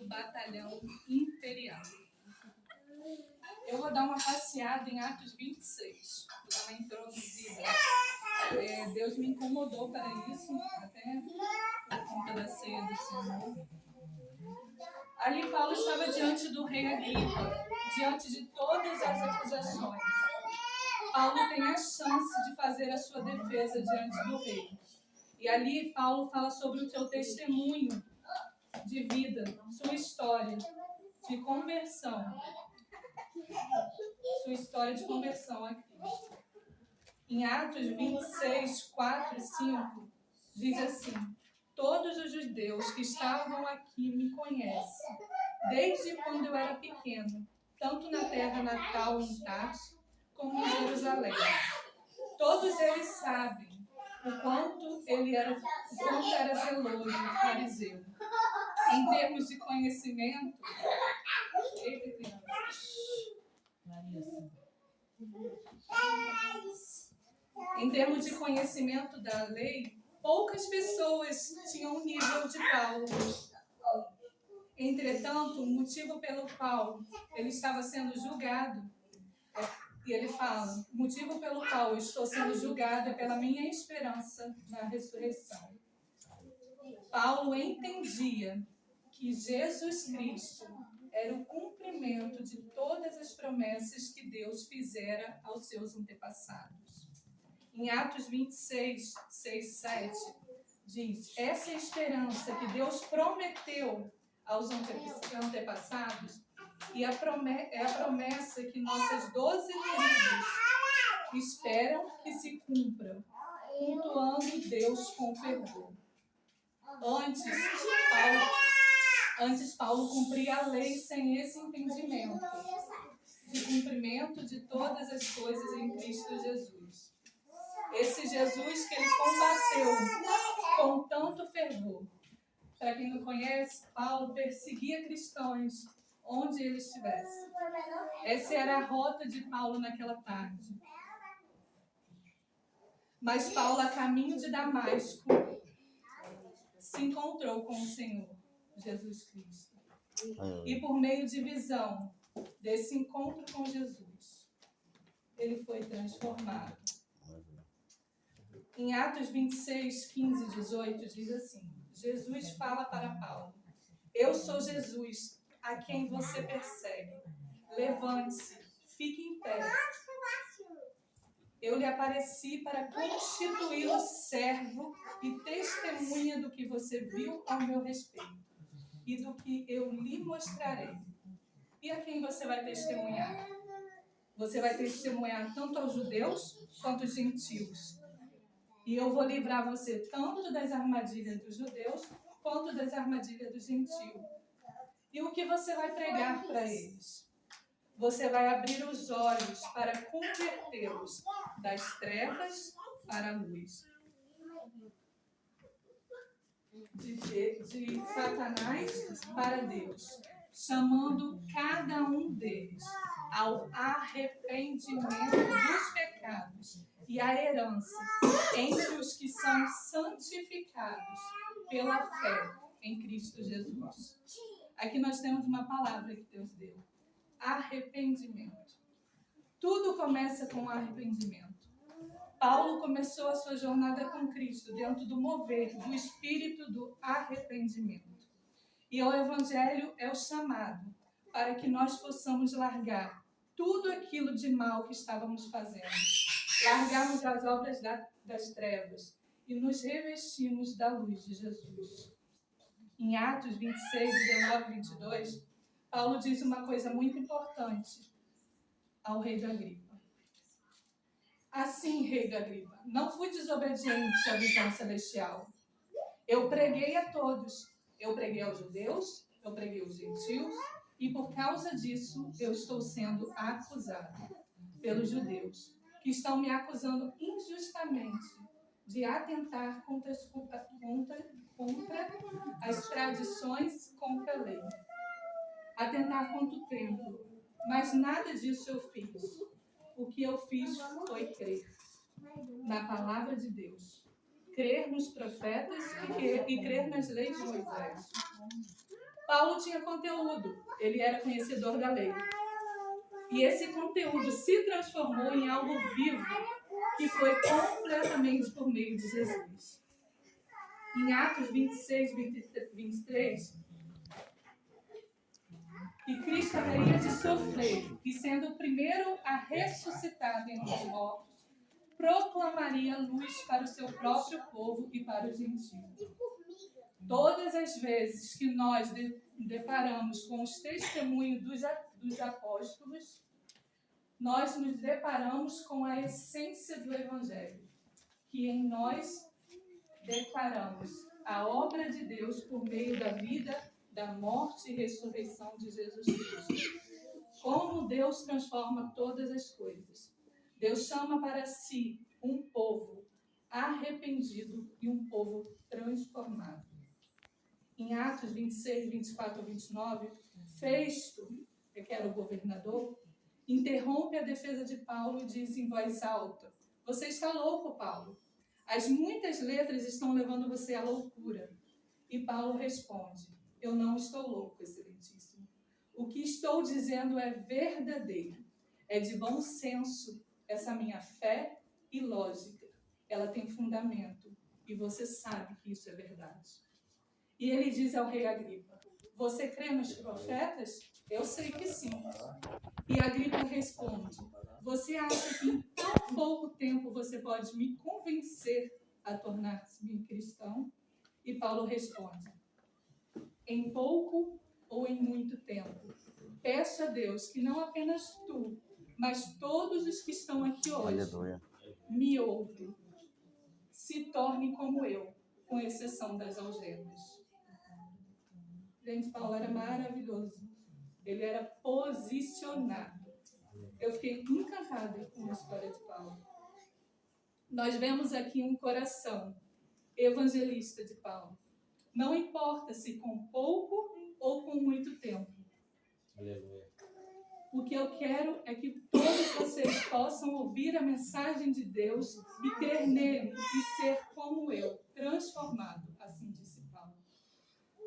do Batalhão Imperial. Eu vou dar uma passeada em Atos 26, vou dar uma introduzida. Deus me incomodou para isso, até por conta da ceia do Senhor. Ali Paulo estava diante do rei Agripa, diante de todas as acusações. Paulo tem a chance de fazer a sua defesa diante do rei. E ali Paulo fala sobre o seu testemunho de vida, sua história de conversão. Sua história de conversão a Cristo. Em Atos 26, 4 e 5, diz assim: todos os judeus que estavam aqui me conhecem, desde quando eu era pequeno, tanto na terra natal em Tarso, como em Jerusalém. Todos eles sabem o quanto era zeloso e fariseu. Em termos de conhecimento... Eita, em termos de conhecimento da lei, poucas pessoas tinham o nível de Paulo. Entretanto, o motivo pelo qual ele estava sendo julgado, e ele fala, o motivo pelo qual eu estou sendo julgado é pela minha esperança na ressurreição. Paulo entendia que Jesus Cristo era o cumprimento de todas as promessas que Deus fizera aos seus antepassados. Em Atos 26, 6, 7, diz: essa esperança que Deus prometeu aos antepassados e é a promessa que nossas 12 tribos esperam que se cumpra, cultuando Deus com fervor. Antes Paulo cumpria a lei sem esse entendimento de cumprimento de todas as coisas em Cristo Jesus. Esse Jesus que ele combateu com tanto fervor. Para quem não conhece, Paulo perseguia cristãos onde ele estivesse. Essa era a rota de Paulo naquela tarde. Mas Paulo, a caminho de Damasco, se encontrou com o Senhor Jesus Cristo. E por meio de visão desse encontro com Jesus, ele foi transformado. Em Atos 26, 15 e 18, diz assim: Jesus fala para Paulo: eu sou Jesus, a quem você persegue. Levante-se, fique em pé. Eu lhe apareci para constituí-lo servo e testemunha do que você viu ao meu respeito e do que eu lhe mostrarei. E a quem você vai testemunhar? Você vai testemunhar tanto aos judeus quanto aos gentios. E eu vou livrar você tanto das armadilhas dos judeus quanto das armadilhas dos gentios. E o que você vai pregar para eles? Você vai abrir os olhos para convertê-los das trevas para a luz. De Satanás para Deus, chamando cada um deles ao arrependimento dos pecados e à herança entre os que são santificados pela fé em Cristo Jesus. Aqui nós temos uma palavra que Deus deu: arrependimento. Tudo começa com arrependimento. Paulo começou a sua jornada com Cristo dentro do mover do espírito do arrependimento. E o Evangelho é o chamado para que nós possamos largar tudo aquilo de mal que estávamos fazendo. Largarmos as obras das trevas e nos revestirmos da luz de Jesus. Em Atos 26, 19 e 22, Paulo diz uma coisa muito importante ao rei da Agripa. Assim, rei da Agripa, não fui desobediente à visão celestial. Eu preguei a todos. Eu preguei aos judeus, eu preguei aos gentios, e por causa disso eu estou sendo acusado pelos judeus, que estão me acusando injustamente de atentar contra as tradições, contra a lei. Atentar contra o templo. Mas nada disso eu fiz. O que eu fiz foi crer na palavra de Deus. Crer nos profetas e crer nas leis de Moisés. Paulo tinha conteúdo, ele era conhecedor da lei. E esse conteúdo se transformou em algo vivo, que foi completamente por meio de Jesus. Em Atos 26, 23, que Cristo haveria de sofrer, e sendo o primeiro a ressuscitar dentre os mortos, proclamaria luz para o seu próprio povo e para os gentios. Todas as vezes que nós deparamos com os testemunhos dos apóstolos, nós nos deparamos com a essência do Evangelho, que em nós declaramos a obra de Deus por meio da vida, da morte e ressurreição de Jesus Cristo. Como Deus transforma todas as coisas. Deus chama para si um povo arrependido e um povo transformado. Em Atos 26, 24 a 29, Festo, que era o governador, interrompe a defesa de Paulo e diz em voz alta: "Você está louco, Paulo. As muitas letras estão levando você à loucura." E Paulo responde: "Eu não estou louco, excelentíssimo. O que estou dizendo é verdadeiro. É de bom senso essa minha fé e lógica. Ela tem fundamento e você sabe que isso é verdade." E ele diz ao rei Agripa: "Você crê nos profetas? Eu sei que sim." E Agripa responde: "Você acha que em tão pouco tempo você pode me convencer a tornar-me cristão?" E Paulo responde: "Em pouco ou em muito tempo, peço a Deus que não apenas tu, mas todos os que estão aqui hoje me ouvem, se tornem como eu, com exceção das algemas." Gente, Paulo era maravilhoso. Ele era posicionado. Eu fiquei encantada com a história de Paulo. Nós vemos aqui um coração evangelista de Paulo. Não importa se com pouco ou com muito tempo. Aleluia. O que eu quero é que todos vocês possam ouvir a mensagem de Deus e crer nele e ser como eu, transformado, assim disse Paulo.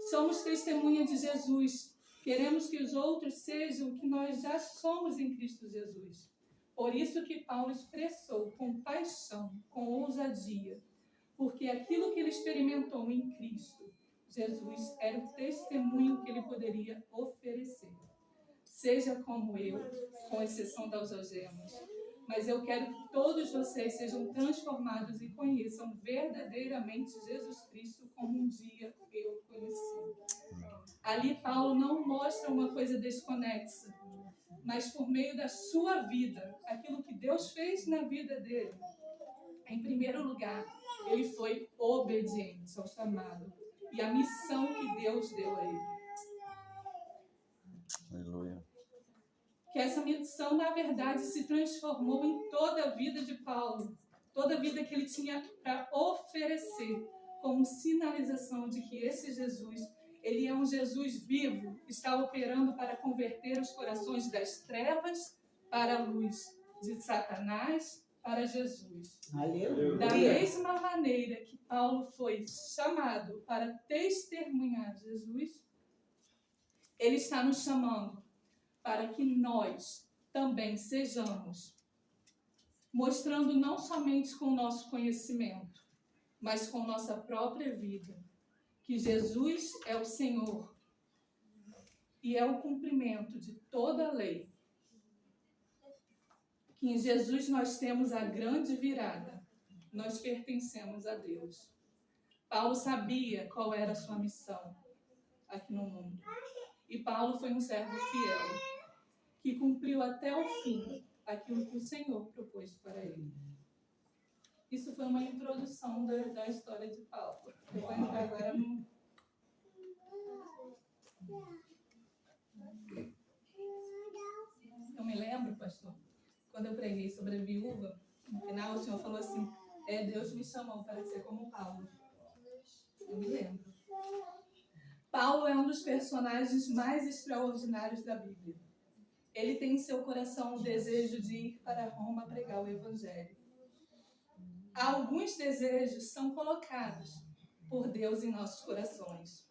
Somos testemunha de Jesus. Queremos que os outros sejam o que nós já somos em Cristo Jesus. Por isso que Paulo expressou com paixão, com ousadia, porque aquilo que ele experimentou em Cristo Jesus era o testemunho que ele poderia oferecer. Seja como eu, com exceção das algemas. Mas eu quero que todos vocês sejam transformados e conheçam verdadeiramente Jesus Cristo como um dia eu conheci. Ali Paulo não mostra uma coisa desconexa, mas por meio da sua vida, aquilo que Deus fez na vida dele. Em primeiro lugar, ele foi obediente ao chamado e à missão que Deus deu a ele. Aleluia. Que essa missão, na verdade, se transformou em toda a vida de Paulo, toda a vida que ele tinha para oferecer, como sinalização de que esse Jesus, ele é um Jesus vivo, está operando para converter os corações das trevas para a luz, de Satanás para Jesus. Aleluia. Da mesma maneira que Paulo foi chamado para testemunhar Jesus, ele está nos chamando para que nós também sejamos, mostrando não somente com o nosso conhecimento, mas com nossa própria vida, que Jesus é o Senhor e é o cumprimento de toda a lei. Que em Jesus nós temos a grande virada, nós pertencemos a Deus. Paulo sabia qual era a sua missão aqui no mundo. E Paulo foi um servo fiel, que cumpriu até o fim aquilo que o Senhor propôs para ele. Isso foi uma introdução da história de Paulo. Eu vou entrar agora no... Eu me lembro, pastor, quando eu preguei sobre a viúva, no final o Senhor falou assim, Deus me chamou para ser como Paulo. Eu me lembro. Paulo é um dos personagens mais extraordinários da Bíblia. Ele tem em seu coração o desejo de ir para Roma pregar o Evangelho. Alguns desejos são colocados por Deus em nossos corações.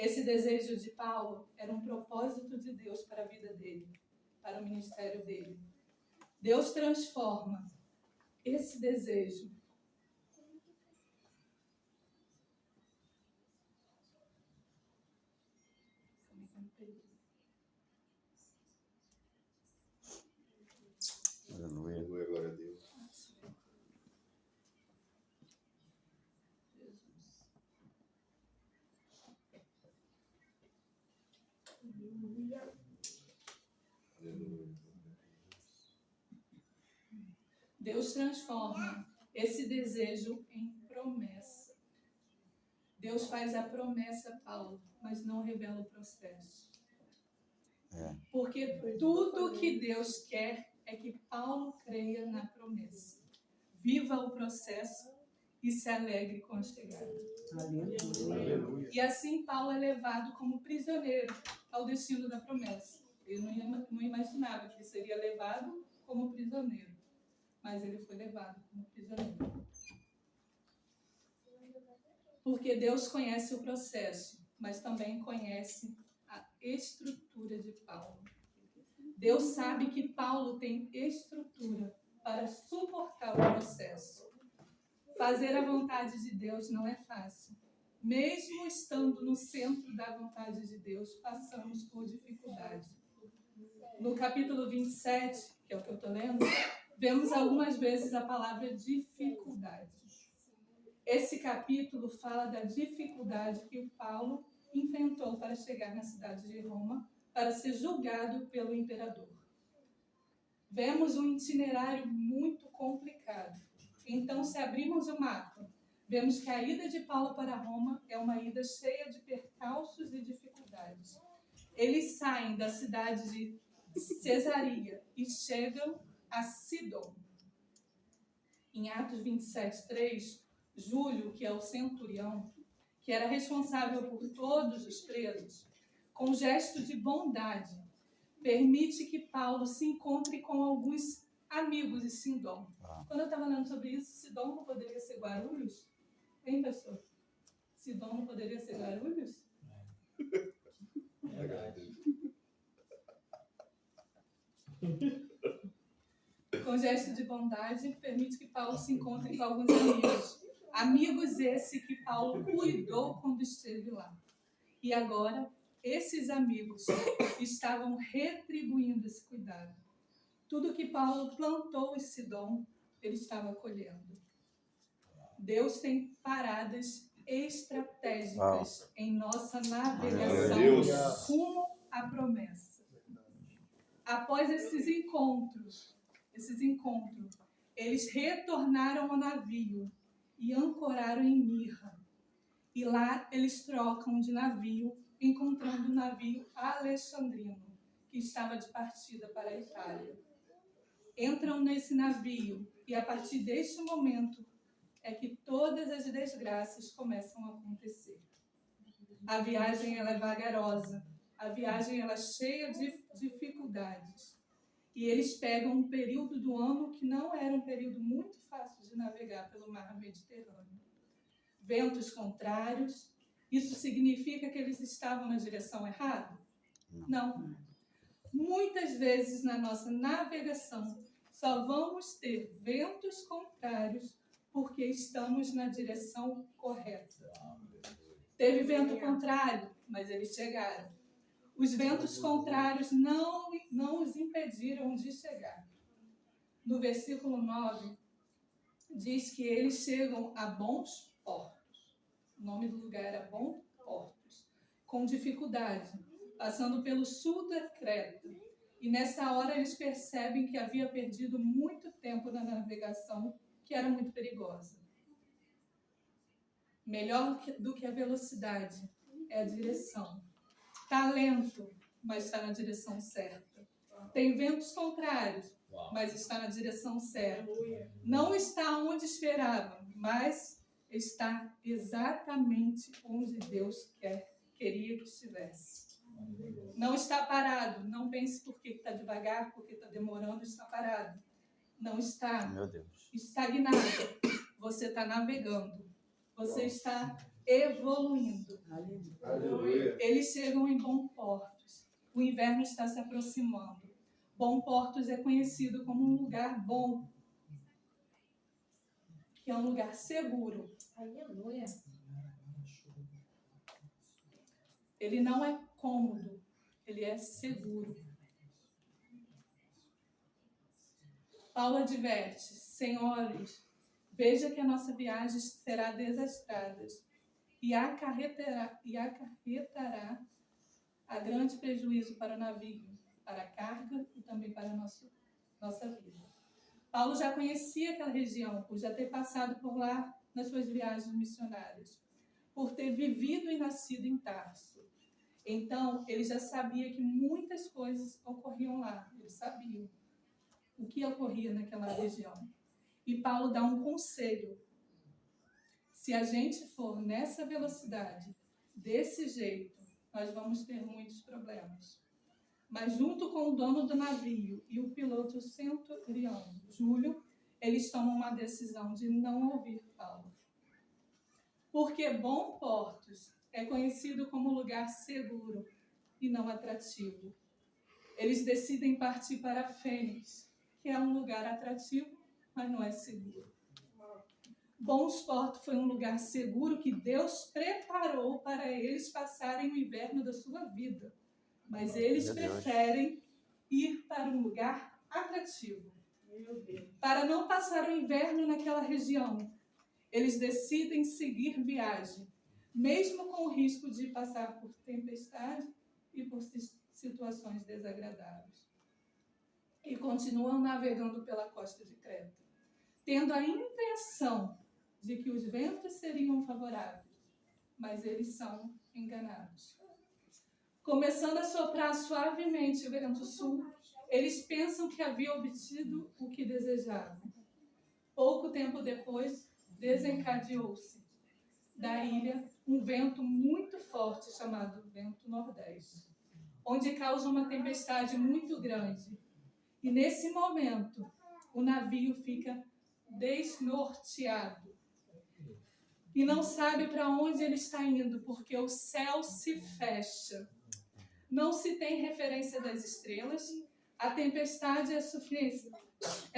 Esse desejo de Paulo era um propósito de Deus para a vida dele, para o ministério dele. Deus transforma esse desejo Aleluia, glória a Deus. Deus transforma esse desejo em promessa. Deus faz a promessa a Paulo, mas não revela o processo. Porque tudo que Deus quer é que Paulo creia na promessa. Viva o processo e se alegre com a chegada. Aleluia. E assim Paulo é levado como prisioneiro ao destino da promessa. Ele não imaginava que seria levado como prisioneiro, mas ele foi levado como prisioneiro. Porque Deus conhece o processo, mas também conhece a estrutura de Paulo. Deus sabe que Paulo tem estrutura para suportar o processo. Fazer a vontade de Deus não é fácil. Mesmo estando no centro da vontade de Deus, passamos por dificuldade. No capítulo 27, que é o que eu estou lendo, vemos algumas vezes a palavra dificuldade. Esse capítulo fala da dificuldade que o Paulo enfrentou para chegar na cidade de Roma, para ser julgado pelo imperador. Vemos um itinerário muito complicado. Então, se abrirmos o mapa, vemos que a ida de Paulo para Roma é uma ida cheia de percalços e dificuldades. Eles saem da cidade de Cesaria e chegam a Sidom. Em Atos 27:3, Júlio, que é o centurião, que era responsável por todos os presos, com gesto de bondade, permite que Paulo se encontre com alguns amigos de Sidom. Quando eu estava lendo sobre isso, Sidom não poderia ser Guarulhos? Hein, pastor? Sidom não poderia ser Guarulhos? É verdade. Com gesto de bondade, permite que Paulo se encontre com alguns amigos. Amigos esse que Paulo cuidou quando esteve lá. E agora, esses amigos estavam retribuindo esse cuidado. Tudo que Paulo plantou em Sidom, ele estava colhendo. Deus tem paradas estratégicas em nossa navegação rumo à promessa. Após esses encontros, eles retornaram ao navio e ancoraram em Mirra. E lá eles trocam de navio, encontrando o navio alexandrino, que estava de partida para a Itália. Entram nesse navio e a partir deste momento é que todas as desgraças começam a acontecer. A viagem ela é vagarosa, a viagem ela é cheia de dificuldades. E eles pegam um período do ano que não era um período muito fácil de navegar pelo mar Mediterrâneo. Ventos contrários. Isso significa que eles estavam na direção errada? Não. Muitas vezes na nossa navegação só vamos ter ventos contrários porque estamos na direção correta. Teve vento contrário, mas eles chegaram. Os ventos contrários não os impediram de chegar. No versículo 9, diz que eles chegam a bons portos. O nome do lugar era Bons Portos. Com dificuldade, passando pelo sul da Creta. E nessa hora eles percebem que havia perdido muito tempo na navegação, que era muito perigosa. Melhor do que a velocidade é a direção. Está lento, mas está na direção certa. Tem ventos contrários, mas está na direção certa. Não está onde esperava, mas está exatamente onde Deus queria que estivesse. Não está parado. Não pense porque está devagar, porque está demorando, está parado. Não está estagnado. Você está navegando. Você está evoluindo. Aleluia. Eles chegam em Bom Portos. O inverno está se aproximando. Bom Portos é conhecido como um lugar bom, que é um lugar seguro. Aleluia. Ele não é cômodo, ele é seguro. Paulo adverte: senhores, veja que a nossa viagem será desastrada e acarretará a grande prejuízo para o navio, para a carga e também para a nossa vida. Paulo já conhecia aquela região, por já ter passado por lá nas suas viagens missionárias, por ter vivido e nascido em Tarso. Então, ele já sabia que muitas coisas ocorriam lá, ele sabia o que ocorria naquela região. E Paulo dá um conselho: se a gente for nessa velocidade, desse jeito, nós vamos ter muitos problemas. Mas junto com o dono do navio e o piloto centurião, Júlio, eles tomam uma decisão de não ouvir Paulo. Porque Bom Portos é conhecido como lugar seguro e não atrativo. Eles decidem partir para Fênix, que é um lugar atrativo, mas não é seguro. Bons Portos foi um lugar seguro que Deus preparou para eles passarem o inverno da sua vida. Mas eles preferem ir para um lugar atrativo. Para não passar o inverno naquela região, eles decidem seguir viagem, mesmo com o risco de passar por tempestade e por situações desagradáveis. E continuam navegando pela costa de Creta, tendo a intenção de que os ventos seriam favoráveis, mas eles são enganados. Começando a soprar suavemente o vento sul, eles pensam que haviam obtido o que desejavam. Pouco tempo depois, desencadeou-se da ilha um vento muito forte chamado vento nordeste, onde causa uma tempestade muito grande. E nesse momento, o navio fica desnorteado e não sabe para onde ele está indo, porque o céu se fecha. Não se tem referência das estrelas. A tempestade é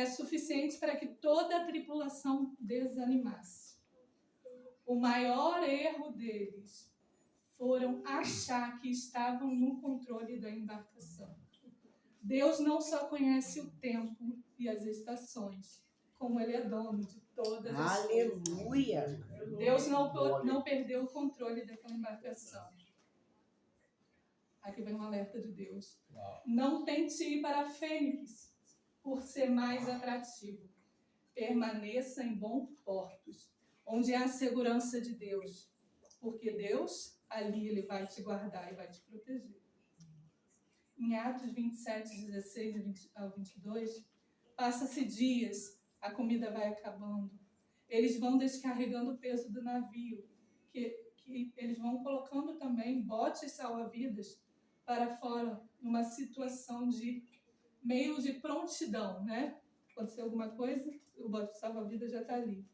suficiente para que toda a tripulação desanimasse. O maior erro deles foram achar que estavam no controle da embarcação. Deus não só conhece o tempo e as estações, como Ele é dono de todas as coisas. Aleluia. Deus não perdeu o controle daquela embarcação. Aqui vem um alerta de Deus. Não tente ir para Fênix por ser mais atrativo. Permaneça em Bom Portos, onde há a segurança de Deus. Porque Deus, ali Ele vai te guardar e vai te proteger. Em Atos 27, 16 ao 22, passa-se dias, a comida vai acabando. Eles vão descarregando o peso do navio, que eles vão colocando também botes salva-vidas para fora, numa situação de meio de prontidão, né? Aconteceu alguma coisa, o bote salva-vidas já está ali.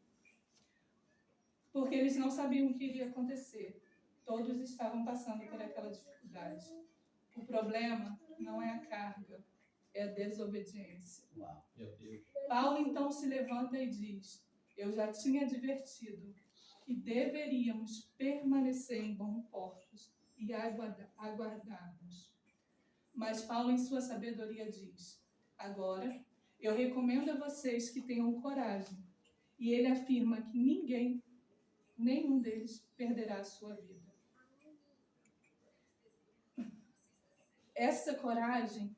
Porque eles não sabiam o que iria acontecer. Todos estavam passando por aquela dificuldade. O problema não é a carga, é a desobediência. Paulo então se levanta e diz: eu já tinha advertido que deveríamos permanecer em Bom Portos e aguardarmos. Mas Paulo, em sua sabedoria, diz: agora eu recomendo a vocês que tenham coragem. E ele afirma que nenhum deles perderá a sua vida. Essa coragem,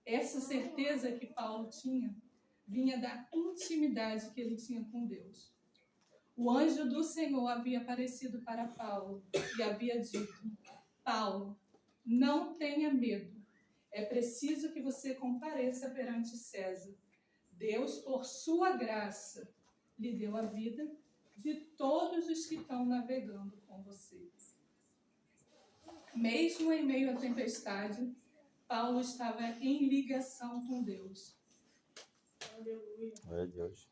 essa certeza que Paulo tinha, vinha da intimidade que ele tinha com Deus. O anjo do Senhor havia aparecido para Paulo e havia dito: Paulo, não tenha medo. É preciso que você compareça perante César. Deus, por sua graça, lhe deu a vida de todos os que estão navegando com você. Mesmo em meio à tempestade, Paulo estava em ligação com Deus. Glória a Deus.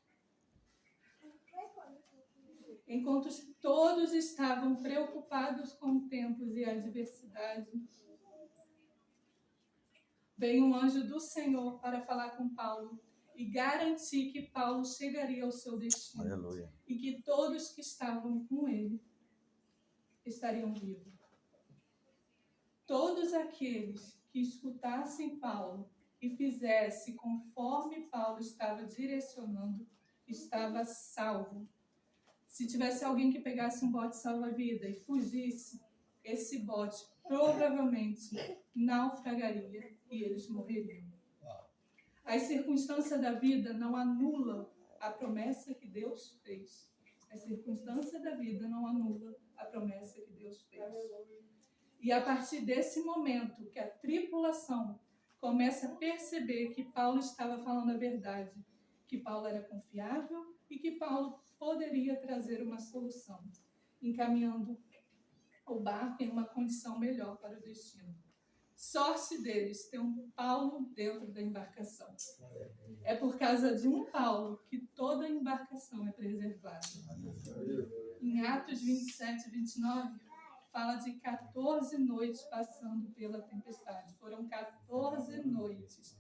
Enquanto todos estavam preocupados com tempos e adversidade, veio um anjo do Senhor para falar com Paulo e garantir que Paulo chegaria ao seu destino. Aleluia. E que todos que estavam com ele estariam vivos. Todos aqueles que escutassem Paulo e fizessem conforme Paulo estava direcionando, estava salvo. Se tivesse alguém que pegasse um bote salva-vida e fugisse, esse bote provavelmente naufragaria e eles morreriam. As circunstâncias da vida não anulam a promessa que Deus fez. As circunstâncias da vida não anulam a promessa que Deus fez. E a partir desse momento que a tripulação começa a perceber que Paulo estava falando a verdade, que Paulo era confiável e que Paulo poderia trazer uma solução, encaminhando o barco em uma condição melhor para o destino. Sorte deles ter um Paulo dentro da embarcação. É por causa de um Paulo que toda a embarcação é preservada. Em Atos 27 e 29, fala de 14 noites passando pela tempestade. Foram 14 noites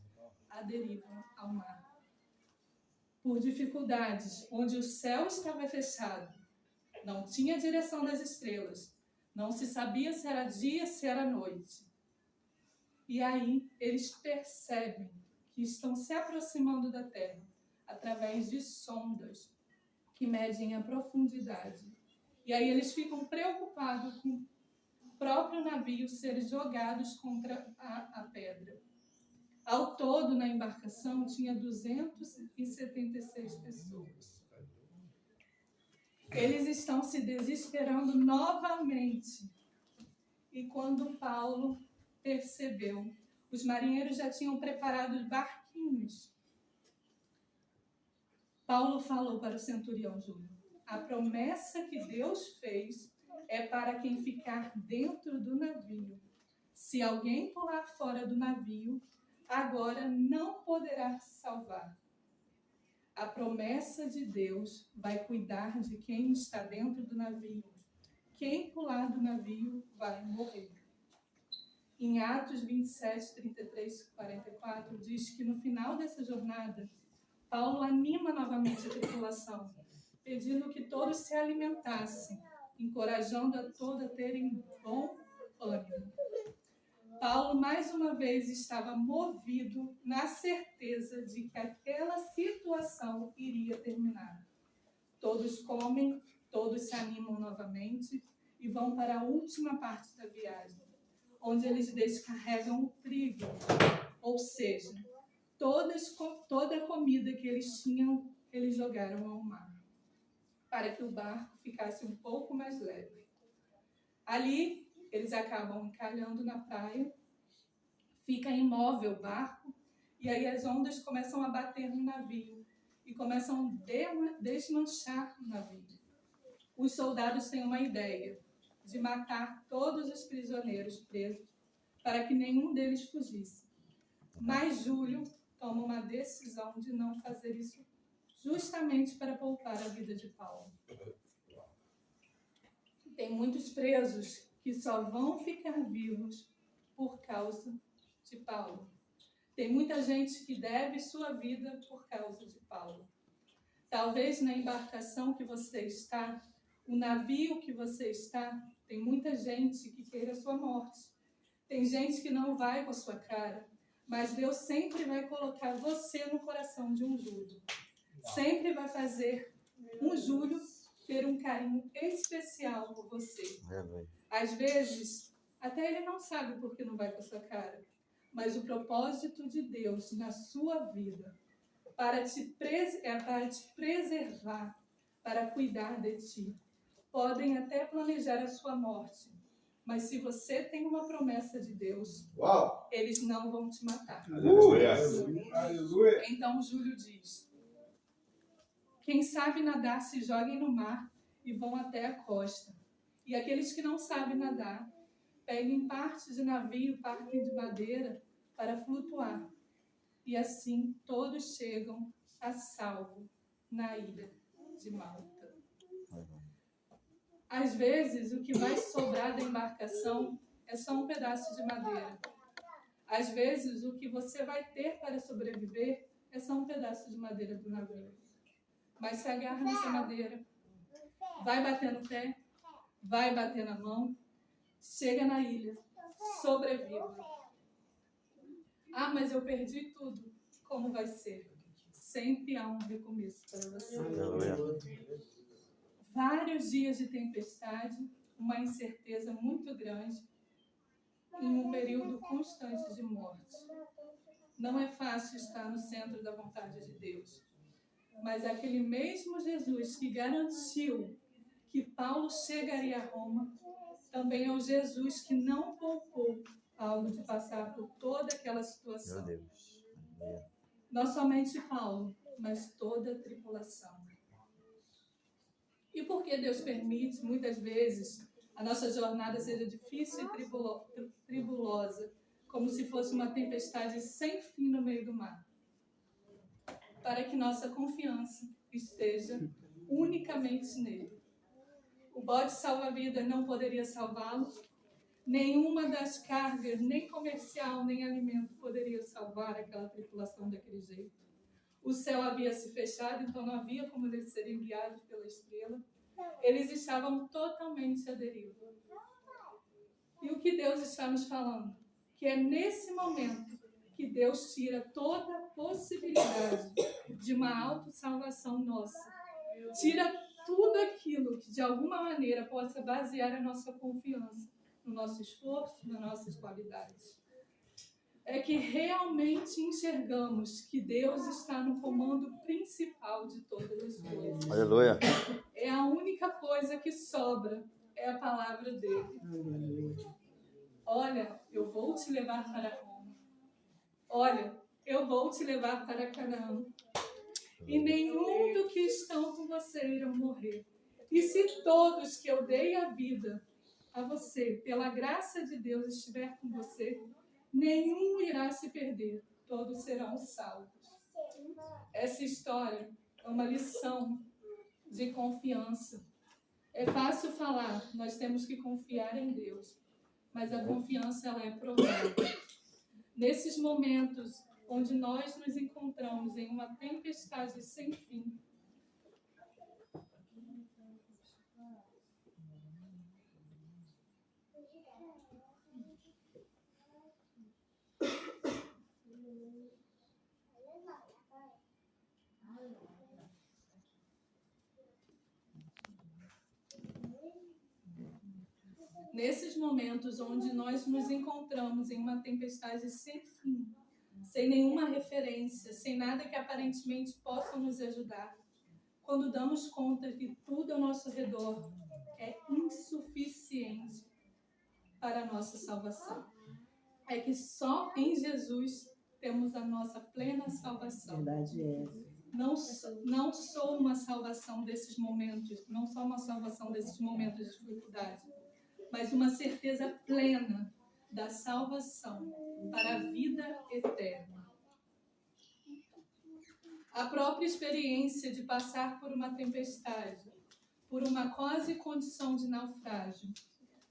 à deriva ao mar. Por dificuldades, onde o céu estava fechado, não tinha direção das estrelas, não se sabia se era dia, se era noite. E aí eles percebem que estão se aproximando da terra através de sondas que medem a profundidade. E aí eles ficam preocupados com o próprio navio ser jogados contra a pedra. Ao todo, na embarcação, tinha 276 pessoas. Eles estão se desesperando novamente. E quando Paulo percebeu, os marinheiros já tinham preparado barquinhos. Paulo falou para o centurião Júlio: a promessa que Deus fez é para quem ficar dentro do navio. Se alguém pular fora do navio, agora não poderá se salvar. A promessa de Deus vai cuidar de quem está dentro do navio. Quem pular do navio vai morrer. Em Atos 27, 33, 44, diz que no final dessa jornada, Paulo anima novamente a tripulação, pedindo que todos se alimentassem, encorajando a todos a terem bom ânimo. Paulo, mais uma vez, estava movido na certeza de que aquela situação iria terminar. Todos comem, todos se animam novamente e vão para a última parte da viagem, onde eles descarregam o trigo, ou seja, toda a comida que eles tinham, eles jogaram ao mar, para que o barco ficasse um pouco mais leve. Ali, eles acabam encalhando na praia, fica imóvel o barco, e aí as ondas começam a bater no navio e começam a desmanchar o navio. Os soldados têm uma ideia de matar todos os prisioneiros presos para que nenhum deles fugisse. Mas Júlio toma uma decisão de não fazer isso, justamente para poupar a vida de Paulo. Tem muitos presos que só vão ficar vivos por causa de Paulo. Tem muita gente que deve sua vida por causa de Paulo. Talvez na embarcação que você está, o navio que você está, tem muita gente que queira a sua morte. Tem gente que não vai com a sua cara, mas Deus sempre vai colocar você no coração de um Júlio. Sempre vai fazer um Júlio ter um carinho especial por você. Às vezes, até ele não sabe por que não vai com a sua cara, mas o propósito de Deus na sua vida para te preservar, para cuidar de ti. Podem até planejar a sua morte, mas se você tem uma promessa de Deus, eles não vão te matar. Então Júlio diz: quem sabe nadar se joguem no mar e vão até a costa. E aqueles que não sabem nadar, peguem partes de navio, partes de madeira para flutuar. E assim todos chegam a salvo na ilha de Malta. Às vezes, o que vai sobrar da embarcação é só um pedaço de madeira. Às vezes, o que você vai ter para sobreviver é só um pedaço de madeira do navio. Mas se agarra nessa madeira, vai bater no pé, vai bater na mão, chega na ilha, sobreviva. Ah, mas eu perdi tudo. Como vai ser? Sempre há um recomeço para você. Vários dias de tempestade, uma incerteza muito grande, em um período constante de morte. Não é fácil estar no centro da vontade de Deus. Mas aquele mesmo Jesus que garantiu que Paulo chegaria a Roma, também é o Jesus que não poupou Paulo de passar por toda aquela situação. Meu Deus. Não somente Paulo, mas toda a tripulação. E por que Deus permite, muitas vezes, a nossa jornada seja difícil e tribulosa, como se fosse uma tempestade sem fim no meio do mar? Para que nossa confiança esteja unicamente nele. O bote salva-vida não poderia salvá-lo. Nenhuma das cargas, nem comercial, nem alimento, poderia salvar aquela tripulação daquele jeito. O céu havia se fechado, então não havia como eles serem guiados pela estrela. Eles estavam totalmente à deriva. E o que Deus está nos falando? Que é nesse momento que Deus tira toda a possibilidade de uma autossalvação nossa. Tira tudo aquilo que de alguma maneira possa basear a nossa confiança no nosso esforço, nas nossas qualidades. É que realmente enxergamos que Deus está no comando principal de todas as coisas. Aleluia. É a única coisa que sobra, é a palavra dele. Olha, eu vou te levar para Roma. Olha, eu vou te levar para Canaã. E nenhum do que estão com você irão morrer. E se todos que eu dei a vida a você, pela graça de Deus, estiver com você, nenhum irá se perder, todos serão salvos. Essa história é uma lição de confiança. É fácil falar, nós temos que confiar em Deus, mas a confiança ela é provada. Nesses momentos onde nós nos encontramos em uma tempestade sem fim, nesses momentos onde nós nos encontramos em uma tempestade sem fim, sem nenhuma referência, sem nada que aparentemente possa nos ajudar, quando damos conta que tudo ao nosso redor é insuficiente para a nossa salvação, é que só em Jesus temos a nossa plena salvação. Verdade é essa. Não só uma salvação desses momentos, não só uma salvação desses momentos de dificuldade, mas uma certeza plena da salvação para a vida eterna. A própria experiência de passar por uma tempestade, por uma quase condição de naufrágio,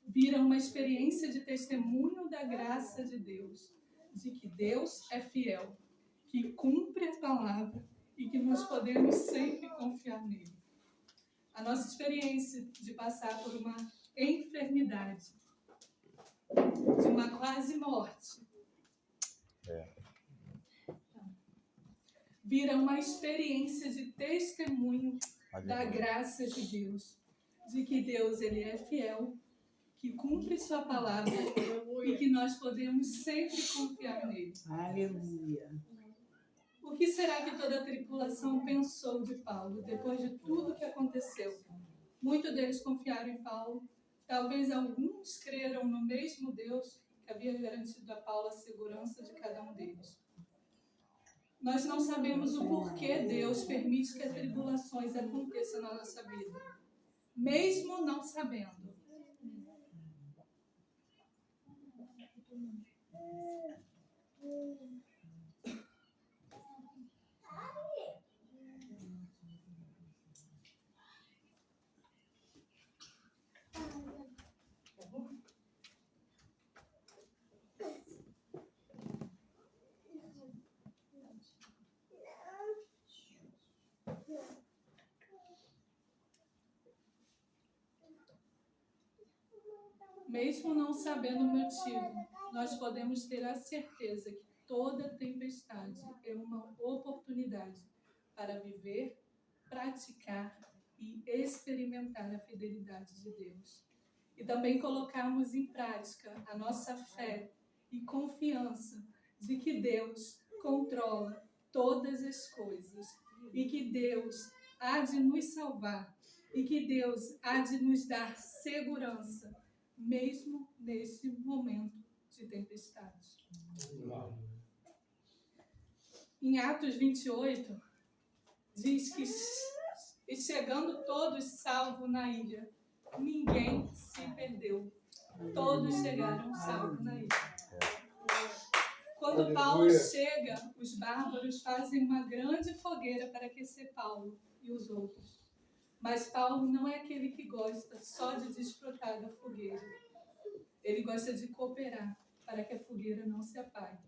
vira uma experiência de testemunho da graça de Deus, de que Deus é fiel, que cumpre a palavra e que nós podemos sempre confiar nele. A nossa experiência de passar por uma enfermidade, de uma quase morte, vira uma experiência de testemunho da graça de Deus, de que Deus ele é fiel, que cumpre sua palavra e que nós podemos sempre confiar nele. Aleluia. O que será que toda a tripulação pensou de Paulo depois de tudo que aconteceu? Muitos deles confiaram em Paulo. Talvez alguns creram no mesmo Deus que havia garantido a Paulo a segurança de cada um deles. Nós não sabemos o porquê Deus permite que as tribulações aconteçam na nossa vida, mesmo não sabendo. Mesmo não sabendo o motivo, nós podemos ter a certeza que toda tempestade é uma oportunidade para viver, praticar e experimentar a fidelidade de Deus. E também colocarmos em prática a nossa fé e confiança de que Deus controla todas as coisas e que Deus há de nos salvar e que Deus há de nos dar segurança, mesmo neste momento de tempestade. Em Atos 28, diz que, e chegando todos salvos na ilha, ninguém se perdeu. Todos chegaram salvos na ilha. Quando Paulo chega, os bárbaros fazem uma grande fogueira para aquecer Paulo e os outros. Mas Paulo não é aquele que gosta só de desfrutar da fogueira. Ele gosta de cooperar para que a fogueira não se apague.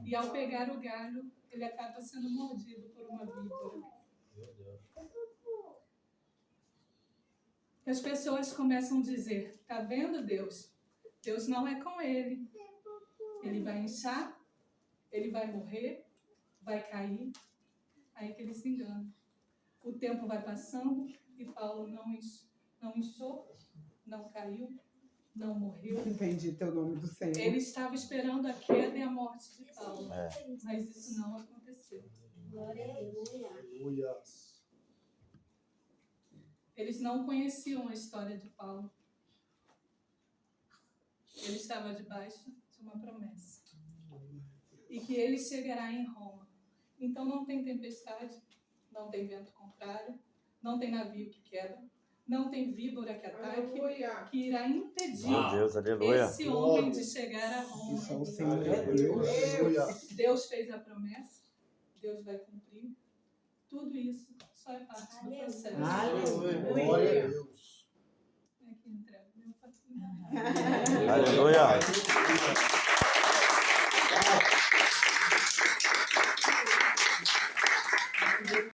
E ao pegar o galho, ele acaba sendo mordido por uma víbora. As pessoas começam a dizer: tá vendo, Deus? Deus não é com ele. Ele vai inchar, ele vai morrer, vai cair. Aí que ele se engana. O tempo vai passando e Paulo não inchou, não caiu, não morreu. Bendito é o nome do Senhor. Ele estava esperando a queda e a morte de Paulo, mas isso não aconteceu. Aleluia. Eles não conheciam a história de Paulo. Ele estava debaixo de uma promessa. E que ele chegará em Roma. Então não tem tempestade, não tem vento contrário, não tem navio que quebra, não tem víbora que ataque, que irá impedir esse homem de chegar a Roma. Que só o Senhor é Deus. Deus fez a promessa, Deus vai cumprir. Tudo isso só é parte do processo. Aleluia. Glória a Deus. É que entrega meu patrocínio. Aleluia.